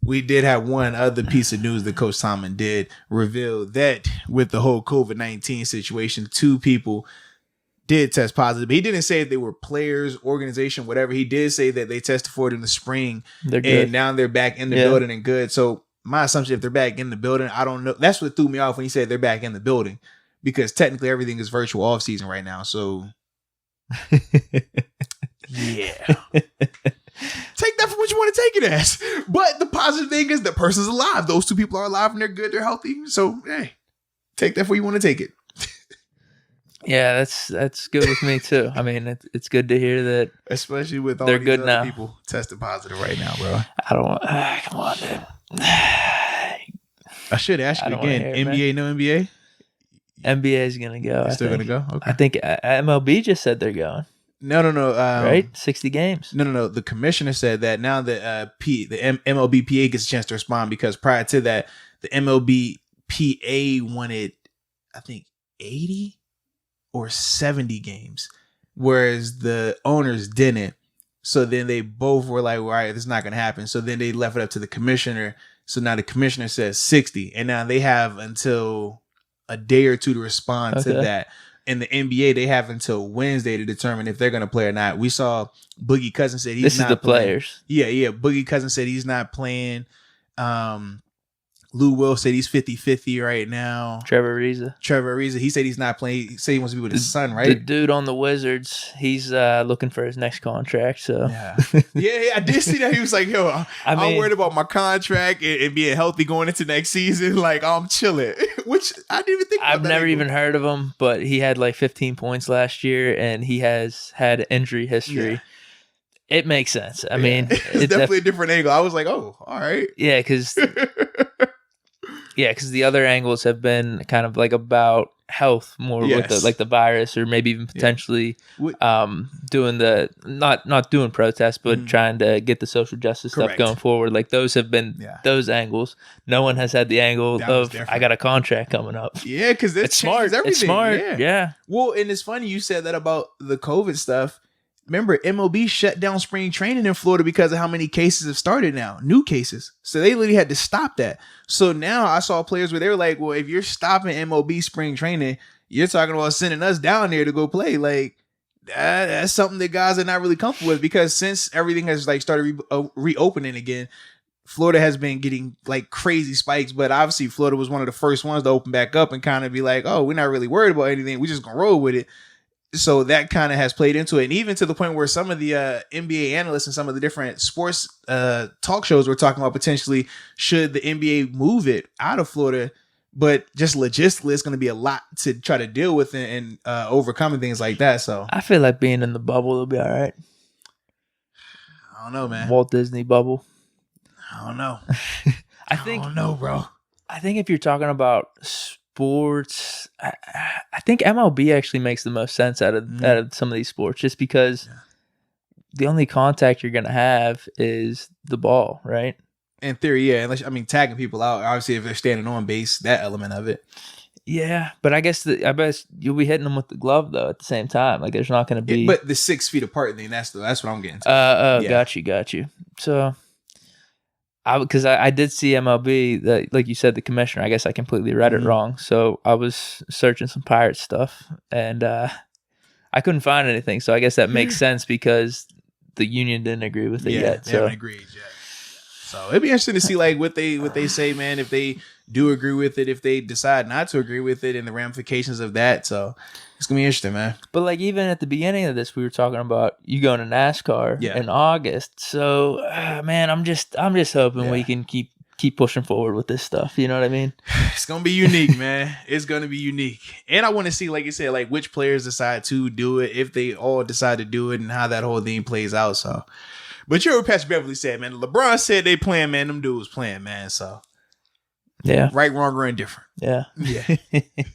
we did have one other piece of news that Coach Tomlin did reveal that with the whole COVID-19 situation, 2 people did test positive. He didn't say if they were players, organization, whatever. He did say that they tested for it in the spring, and now they're back in the building and good. So my assumption, if they're back in the building, I don't know. That's what threw me off when he said they're back in the building, because technically everything is virtual off season right now. So yeah. Take that for what you want to take it as. But the positive thing is the person's alive. Those 2 people are alive and they're good. They're healthy. So, hey, take that for you want to take it. Yeah, that's good with me too. I mean, it's good to hear that. Especially with all they're these good other now. People tested positive right now, bro. I don't want. Come on, dude. I should ask you again. NBA, no NBA? NBA is going to go. Still going to go? Okay. I think MLB just said they're going. No. Right? 60 games. No. The commissioner said that now that the MLBPA gets a chance to respond, because prior to that, the MLBPA wanted, I think, 80 or 70 games, whereas the owners didn't. So then they both were like, well, all right, this is not going to happen. So then they left it up to the commissioner. So now the commissioner says 60. And now they have until a day or 2 to respond to that. In the NBA, they have until Wednesday to determine if they're going to play or not. We saw Boogie Cousins said he's not playing. This is the players. Yeah. Boogie Cousins said he's not playing. Lou Will said he's 50-50 right now. Trevor Ariza. He said he's not playing. He said he wants to be with his son, right? The dude on the Wizards, he's looking for his next contract. So yeah, I did see that. He was like, yo, I'm worried about my contract and being healthy going into next season. Like, I'm chilling. Which I didn't even think about. I've never even heard of him, but he had like 15 points last year, and he has had injury history. Yeah. It makes sense. I mean, it's definitely a different angle. I was like, oh, all right. Yeah, because the other angles have been kind of like about health more with the virus, or maybe even potentially doing the not doing protests, but trying to get the social justice stuff going forward. Like those have been those angles. No one has had the angle of I got a contract coming up. Yeah, because it's smart. Everything. It's smart. Yeah. Well, and it's funny you said that about the COVID stuff. Remember, MLB shut down spring training in Florida because of how many cases have started now, new cases. So they literally had to stop that. So now I saw players where they were like, well, if you're stopping MLB spring training, you're talking about sending us down there to go play. Like, that's something that guys are not really comfortable with, because since everything has like started reopening again, Florida has been getting like crazy spikes. But obviously Florida was one of the first ones to open back up and kind of be like, oh, we're not really worried about anything. We're just going to roll with it. So that kind of has played into it. And even to the point where some of the NBA analysts and some of the different sports talk shows were talking about potentially should the NBA move it out of Florida. But just logistically, it's going to be a lot to try to deal with and overcoming things like that. So I feel like being in the bubble will be all right. I don't know, man. Walt Disney bubble. I don't know. I don't know, bro. I think if you're talking about sports, I think MLB actually makes the most sense out of some of these sports, just because the only contact you're going to have is the ball, right? In theory, yeah. Unless, tagging people out, obviously, if they're standing on base, that element of it. Yeah, but I bet you'll be hitting them with the glove though at the same time. Like there's not going to be. Yeah, but the 6 feet apart thing, that's what I'm getting to. Got you. So. Because I did see MLB, that, like you said, the commissioner. I guess I completely read it wrong. So I was searching some Pirate stuff, and I couldn't find anything. So I guess that makes sense because the union didn't agree with it yet. They haven't agreed yet. So it'd be interesting to see like what they say, man. If they do agree with it, if they decide not to agree with it, and the ramifications of that. So it's gonna be interesting, man. But like even at the beginning of this, we were talking about you going to NASCAR in August. So man, I'm just hoping we can keep pushing forward with this stuff. You know what I mean? It's gonna be unique, man. It's gonna be unique, and I want to see, like you said, like which players decide to do it, if they all decide to do it, and how that whole thing plays out. So, but you heard what Patrick Beverly said, man. LeBron said they playing, man. Them dudes playing, man. So. Yeah. Right, wrong, or indifferent. Yeah.